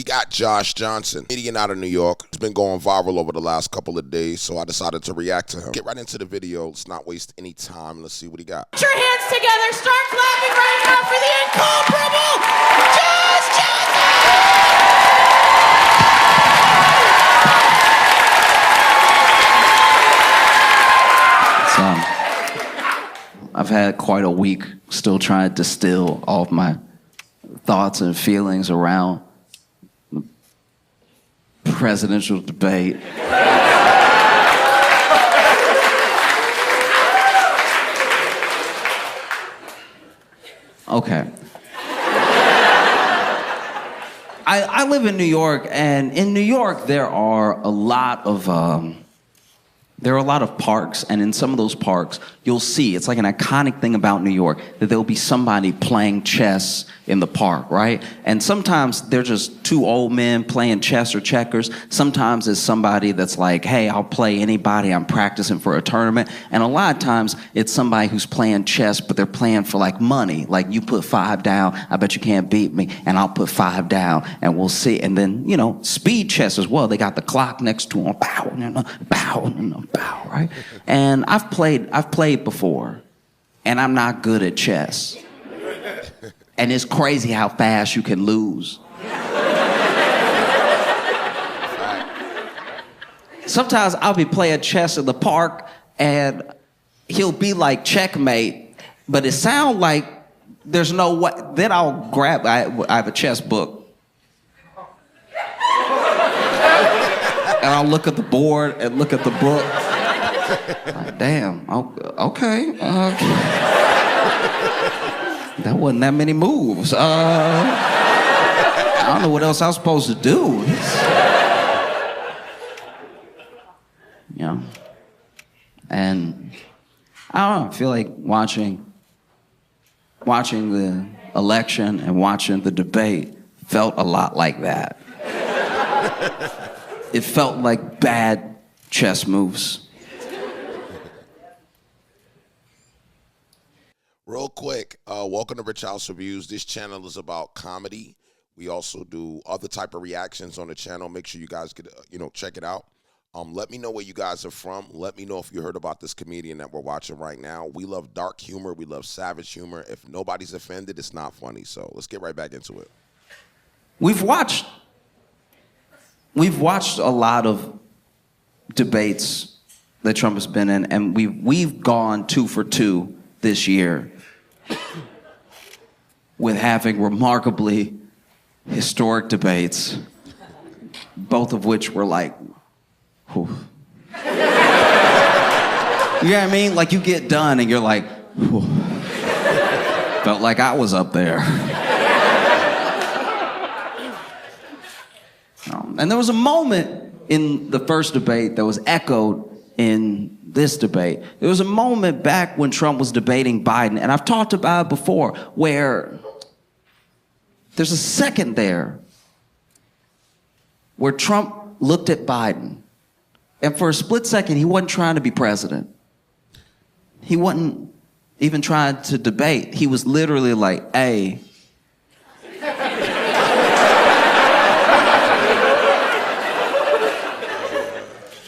got Josh Johnson, comedian out of New York. He's been going viral over the last couple of days, so I decided to react to him. Get right into the video. Let's not waste any time. Let's see what he got. Put your hands together. Start clapping right now for the incomparable Josh Johnson! I've had quite a week still trying to distill all of my thoughts and feelings around the presidential debate. Okay. I live in New York, and in New York there are a lot of parks, and in some of those parks you'll see, it's like an iconic thing about New York, that there'll be somebody playing chess in the park, right? And sometimes they're just two old men playing chess or checkers. Sometimes it's somebody that's like, hey, I'll play anybody, I'm practicing for a tournament. And a lot of times it's somebody who's playing chess, but they're playing for like money. Like, you put 5 down, I bet you can't beat me, and I'll put 5 down, and we'll see. And then, you know, speed chess as well. They got the clock next to them, bow, bow, bow, right? And I've played before, and I'm not good at chess. And it's crazy how fast you can lose. Sometimes I'll be playing chess in the park, and he'll be like, checkmate, but it sounds like there's no way. Then I'll grab, I have a chess book. And I'll look at the board and look at the book. Like, damn, okay. That wasn't that many moves. I don't know what else I was supposed to do. You know? And I don't know, I feel like watching the election and watching the debate felt a lot like that. It felt like bad chess moves. Real quick, welcome to Rich House Reviews. This channel is about comedy. We also do other type of reactions on the channel. Make sure you guys get, check it out. Let me know where you guys are from. Let me know if you heard about this comedian that we're watching right now. We love dark humor. We love savage humor. If nobody's offended, it's not funny. So let's get right back into it. We've watched a lot of debates that Trump has been in, and we've gone 2 for 2 this year with having remarkably historic debates, both of which were like, whew. You know what I mean? Like, you get done and you're like, whew. Felt like I was up there. And there was a moment in the first debate that was echoed in this debate. There was a moment back when Trump was debating Biden, and I've talked about it before, where there's a second there where Trump looked at Biden, and for a split second, he wasn't trying to be president. He wasn't even trying to debate. He was literally like, hey,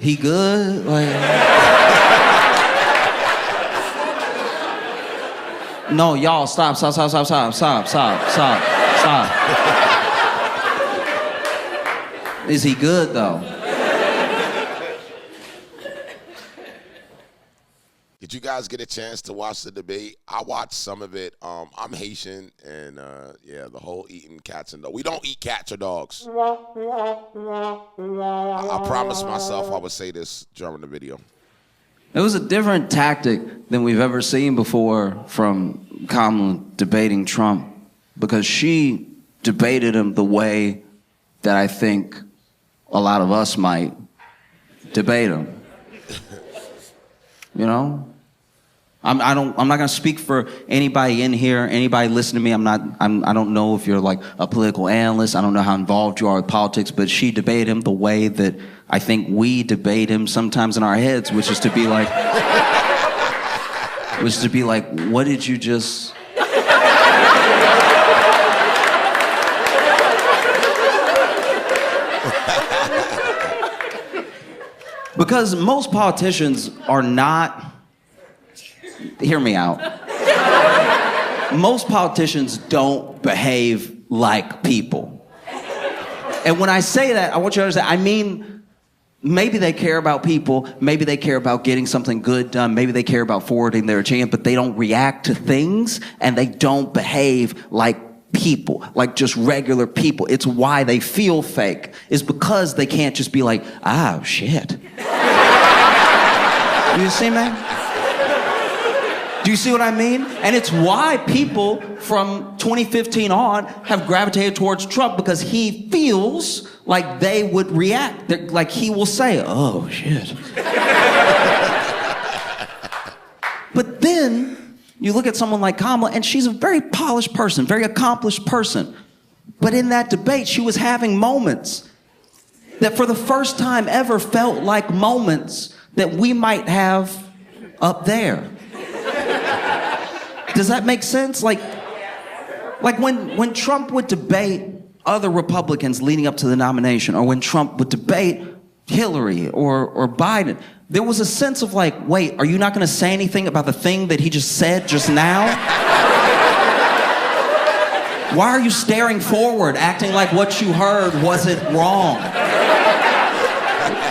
he good? Like, no, y'all, stop. Is he good, though? Did you guys get a chance to watch the debate? I watched some of it. I'm Haitian, and yeah, the whole eating cats and dogs. We don't eat cats or dogs. I promised myself I would say this during the video. It was a different tactic than we've ever seen before from Kamala debating Trump, because she debated him the way that I think a lot of us might debate him. You know? I'm not gonna speak for anybody in here, anybody listening to me. I don't know if you're like a political analyst. I don't know how involved you are with politics, but she debated him the way that I think we debate him sometimes in our heads, which is to be like, what did you just? Because most politicians are not, hear me out. Most politicians don't behave like people. And when I say that, I want you to understand, I mean, maybe they care about people, maybe they care about getting something good done, maybe they care about forwarding their agenda, but they don't react to things and they don't behave like people, like just regular people. It's why they feel fake. It's because they can't just be like, oh, shit. You see, man? Do you see what I mean? And it's why people from 2015 on have gravitated towards Trump, because he feels like they would react. Like he will say, oh, shit. But then you look at someone like Kamala, and she's a very polished person, very accomplished person. But in that debate, she was having moments that for the first time ever felt like moments that we might have up there. Does that make sense? Like when Trump would debate other Republicans leading up to the nomination, or when Trump would debate Hillary or Biden, there was a sense of like, wait, are you not going to say anything about the thing that he just said just now? Why are you staring forward, acting like what you heard wasn't wrong?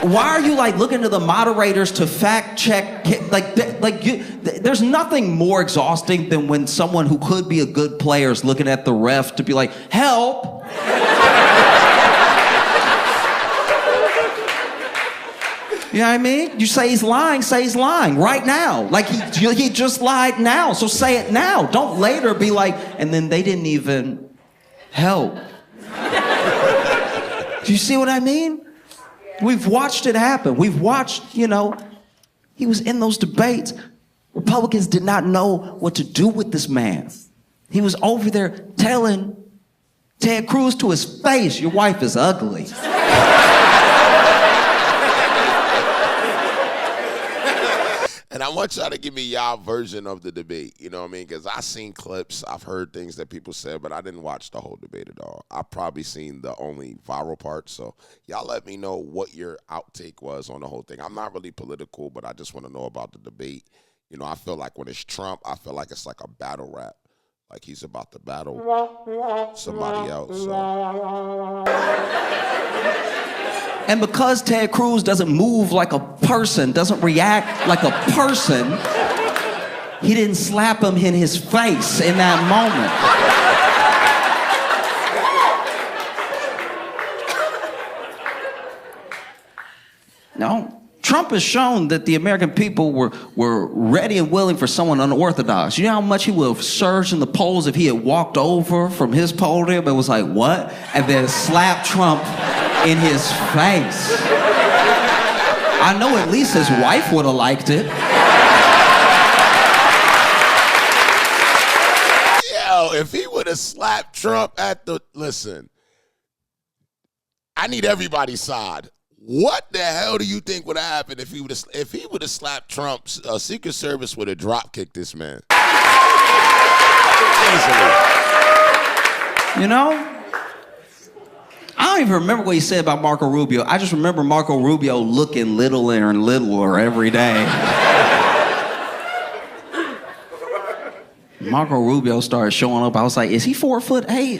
Why are you like looking to the moderators to fact check? There's nothing more exhausting than when someone who could be a good player is looking at the ref to be like, help. You know what I mean? You say he's lying right now. Like he just lied now, so say it now. Don't later be like, and then they didn't even help. Do you see what I mean? We've watched it happen. We've watched, he was in those debates. Republicans did not know what to do with this man. He was over there telling Ted Cruz to his face, your wife is ugly. And I want y'all to give me y'all version of the debate, you know what I mean? Because I've seen clips, I've heard things that people said, but I didn't watch the whole debate at all. I've probably seen the only viral part, so y'all let me know what your outtake was on the whole thing. I'm not really political, but I just want to know about the debate. I feel like when it's Trump, I feel like it's like a battle rap. Like he's about to battle somebody else. So. And because Ted Cruz doesn't move like a person, doesn't react like a person, he didn't slap him in his face in that moment. No. Trump has shown that the American people were ready and willing for someone unorthodox. You know how much he would have surged in the polls if he had walked over from his podium and was like, what? And then slapped Trump in his face. I know at least his wife would have liked it. Yo, if he would have slapped Trump listen, I need everybody's side. What the hell do you think would have happened if he would have slapped Trump? Secret Service would have drop kicked this man. I don't even remember what he said about Marco Rubio. I just remember Marco Rubio looking littler and littler every day. Marco Rubio started showing up. I was like, is he 4'8"?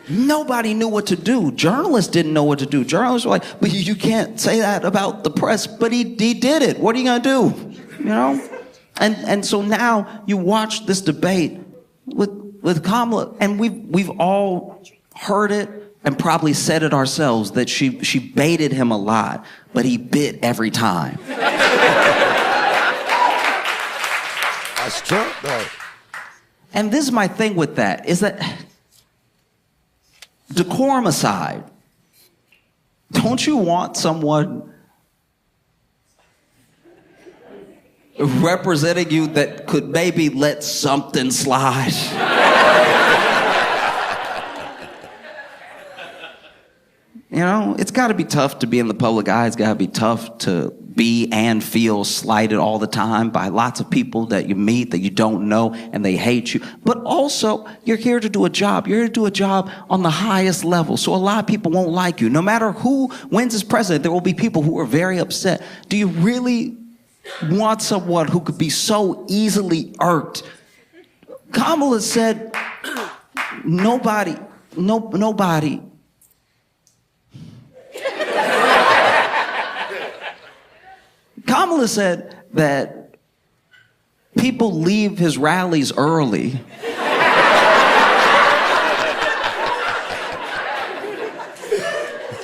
Nobody knew what to do. Journalists didn't know what to do. Journalists were like, but you can't say that about the press. But he did it. What are you going to do? And so now you watch this debate with Kamala, and we've all heard it and probably said it ourselves, that she baited him a lot, but he bit every time. That's Trump, though. And this is my thing with that, is that decorum aside, don't you want someone representing you that could maybe let something slide? It's got to be tough to be in the public eye. It's got to be tough to be and feel slighted all the time by lots of people that you meet that you don't know and they hate you. But also, you're here to do a job. You're here to do a job on the highest level. So a lot of people won't like you. No matter who wins as president, there will be people who are very upset. Do you really want someone who could be so easily irked? Kamala said, nobody. Kamala said that people leave his rallies early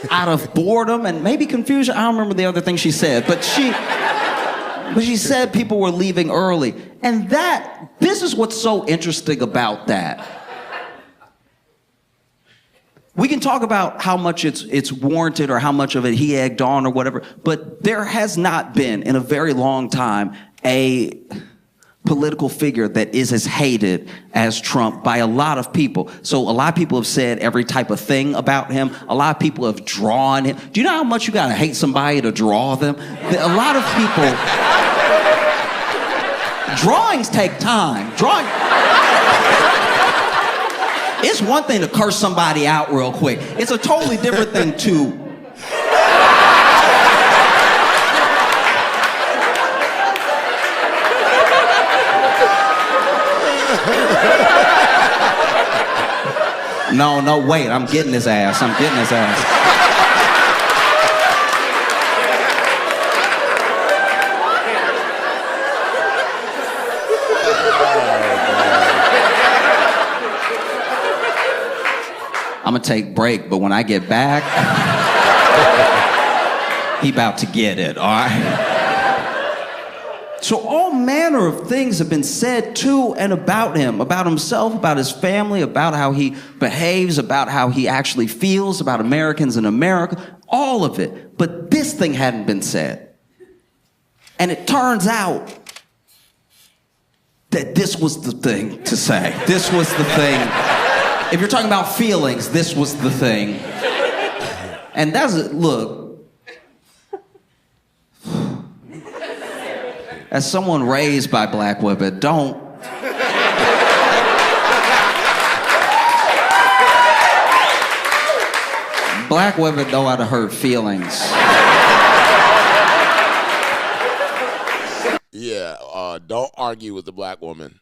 out of boredom and maybe confusion. I don't remember the other thing she said, but she said people were leaving early. And this is what's so interesting about that. We can talk about how much it's warranted or how much of it he egged on or whatever, but there has not been in a very long time a political figure that is as hated as Trump by a lot of people. So a lot of people have said every type of thing about him. A lot of people have drawn him. Do you know how much you gotta hate somebody to draw them? A lot of people... Drawings take time. It's one thing to curse somebody out real quick. It's a totally different thing to... No, wait, I'm getting his ass. I'm gonna take a break, but when I get back, he about to get it, all right? So all manner of things have been said to and about him, about himself, about his family, about how he behaves, about how he actually feels, about Americans in America, all of it. But this thing hadn't been said. And it turns out that this was the thing to say. This was the thing. If you're talking about feelings, this was the thing. And look, as someone raised by black women, don't. Black women know how to hurt feelings. Yeah, don't argue with the black woman.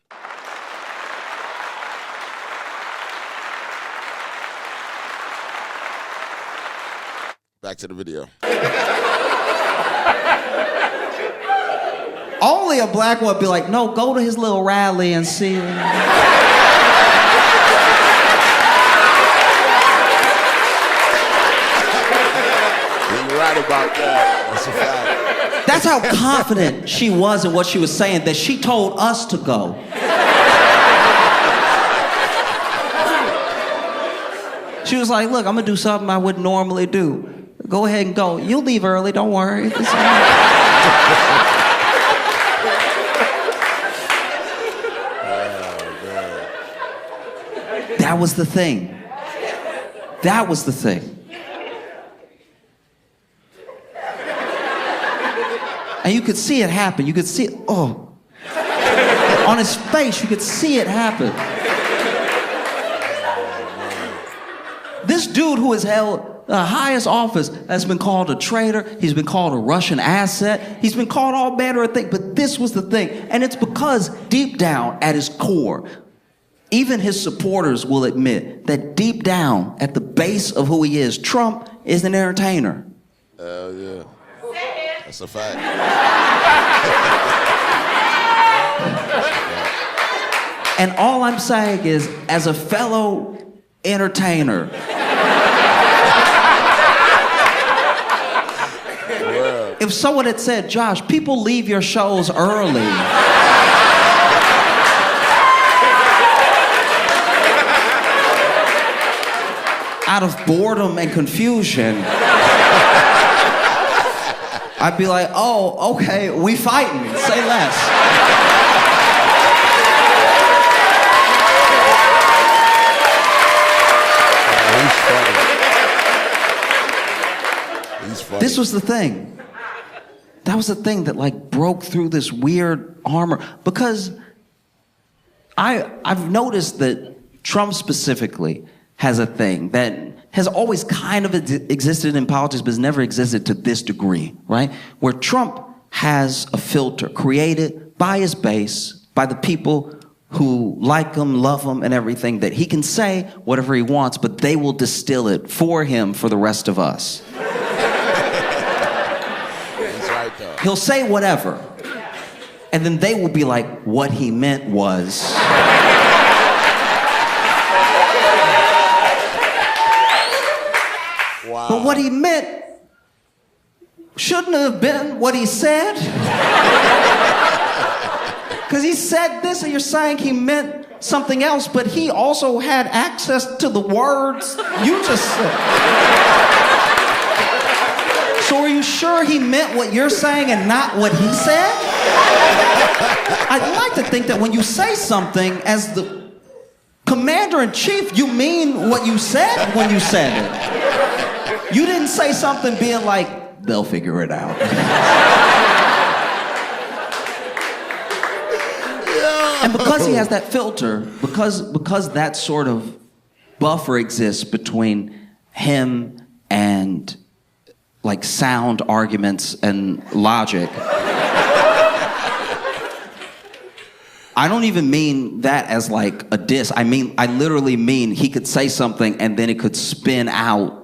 Back to the video. Only a black woman would be like, no, go to his little rally and see him. You're right about that. That's a fact. That's how confident she was in what she was saying, that she told us to go. She was like, look, I'm gonna do something I wouldn't normally do. Go ahead and go. You'll leave early, don't worry. That was the thing. That was the thing. And you could see it happen. You could see it, on his face, you could see it happen. This dude who has held the highest office has been called a traitor. He's been called a Russian asset. He's been called all manner of things. But this was the thing. And it's because deep down at his core, even his supporters will admit that deep down at the base of who he is, Trump is an entertainer. Hell yeah. That's a fact. And all I'm saying is, as a fellow entertainer, if someone had said, Josh, people leave your shows early. Out of boredom and confusion, I'd be like, oh, okay, we fighting, say less. He's funny. This was the thing. that was the thing that like broke through this weird armor, because I've noticed that Trump specifically has a thing that has always kind of existed in politics, but has never existed to this degree, right? Where Trump has a filter created by his base, by the people who like him, love him, and everything, that he can say whatever he wants, but they will distill it for him for the rest of us. That's right, though. He'll say whatever, and then they will be like, what he meant was... Wow. But what he meant shouldn't have been what he said. Because he said this, and you're saying he meant something else, but he also had access to the words you just said. So are you sure he meant what you're saying and not what he said? I'd like to think that when you say something as the commander-in-chief, you mean what you said when you said it. You didn't say something being like, they'll figure it out. And because he has that filter, because that sort of buffer exists between him and like sound arguments and logic, I don't even mean that as like a diss. I literally mean he could say something and then it could spin out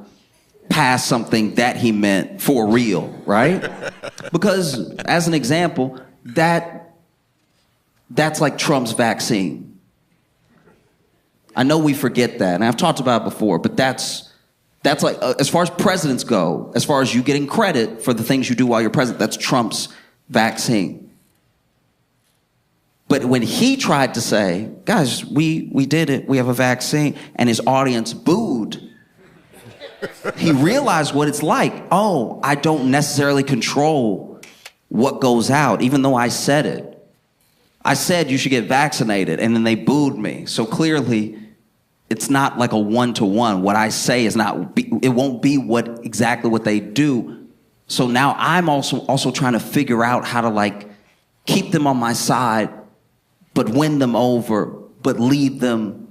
past something that he meant for real, right? Because as an example, that's like Trump's vaccine. I know we forget that, and I've talked about it before, but that's like, as far as presidents go, as far as you getting credit for the things you do while you're president, that's Trump's vaccine. But when he tried to say, guys, we did it, we have a vaccine, and his audience booed, he realized what it's like. Oh, I don't necessarily control what goes out, even though I said it. I said you should get vaccinated, and then they booed me. So clearly, it's not like a one-to-one. What I say is not, it won't be exactly what they do. So now I'm also trying to figure out how to like keep them on my side, but win them over, but lead them.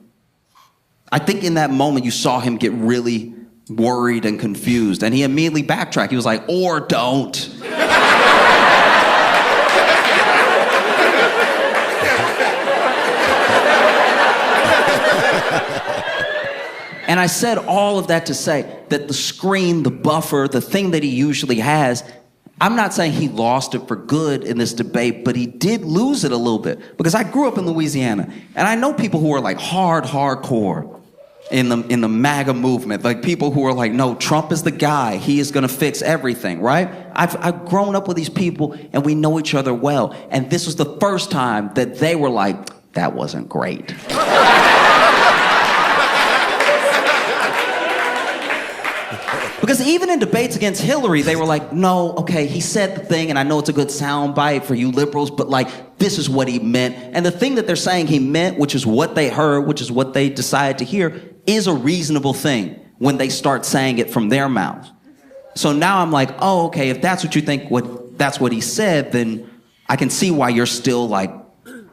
I think in that moment you saw him get really worried and confused, and he immediately backtracked. He was like, or don't. And I said all of that to say that the screen, the buffer, the thing that he usually has, I'm not saying he lost it for good in this debate, but he did lose it a little bit. Because I grew up in Louisiana, and I know people who are like hardcore in the MAGA movement, like people who are like, no, Trump is the guy. He is gonna fix everything, right? I've grown up with these people, and we know each other well. And this was the first time that they were like, that wasn't great. Because even in debates against Hillary, they were like, no, okay, he said the thing, and I know it's a good soundbite for you liberals, but like, this is what he meant. And the thing that they're saying he meant, which is what they heard, which is what they decided to hear, is a reasonable thing when they start saying it from their mouths. So now I'm like, oh, okay, if that's what you think, that's what he said, then I can see why you're still like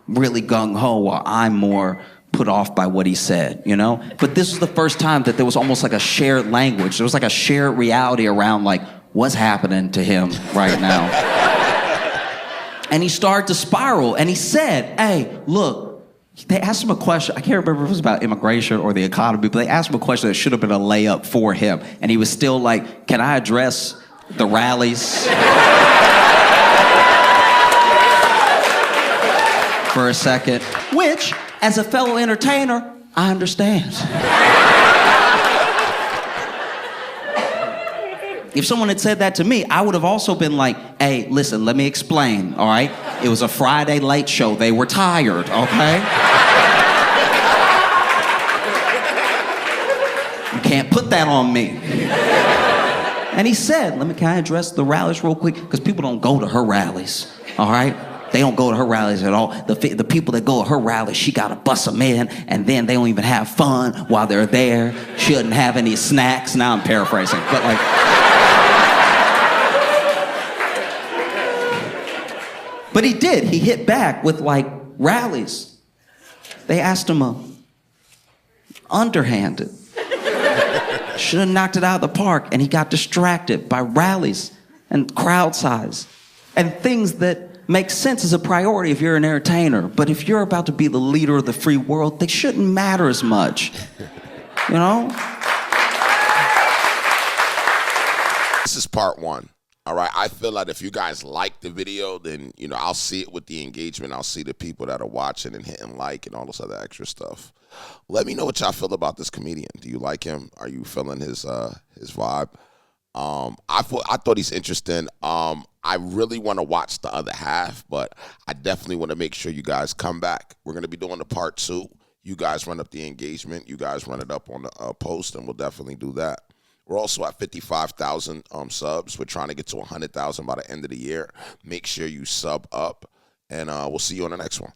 really gung-ho while I'm more put off by what he said, you know? But this was the first time that there was almost like a shared language. There was like a shared reality around like what's happening to him right now. And he started to spiral, and he said, hey, look, they asked him a question. I can't remember if it was about immigration or the economy, but they asked him a question that should have been a layup for him. And he was still like, can I address the rallies for a second? Which, as a fellow entertainer, I understand. If someone had said that to me, I would have also been like, hey, listen, let me explain, all right? It was a Friday late show. They were tired, okay? You can't put that on me. And he said, can I address the rallies real quick? Because people don't go to her rallies, all right? They don't go to her rallies at all. The people that go to her rallies, she got to bust them in, and then they don't even have fun while they're there. She doesn't have any snacks. Now I'm paraphrasing, but like... But he did. He hit back with like rallies. They asked him underhanded. Should have knocked it out of the park, and he got distracted by rallies and crowd size and things that make sense as a priority if you're an entertainer. But if you're about to be the leader of the free world, they shouldn't matter as much. You know? This is part one. All right, I feel like if you guys like the video, then, you know, I'll see it with the engagement. I'll see the people that are watching and hitting like and all this other extra stuff. Let me know what y'all feel about this comedian. Do you like him? Are you feeling his vibe? I thought he's interesting. I really want to watch the other half, but I definitely want to make sure you guys come back. We're going to be doing the part two. You guys run up the engagement. You guys run it up on the post, and we'll definitely do that. We're also at 55,000 subs. We're trying to get to 100,000 by the end of the year. Make sure you sub up, and we'll see you on the next one.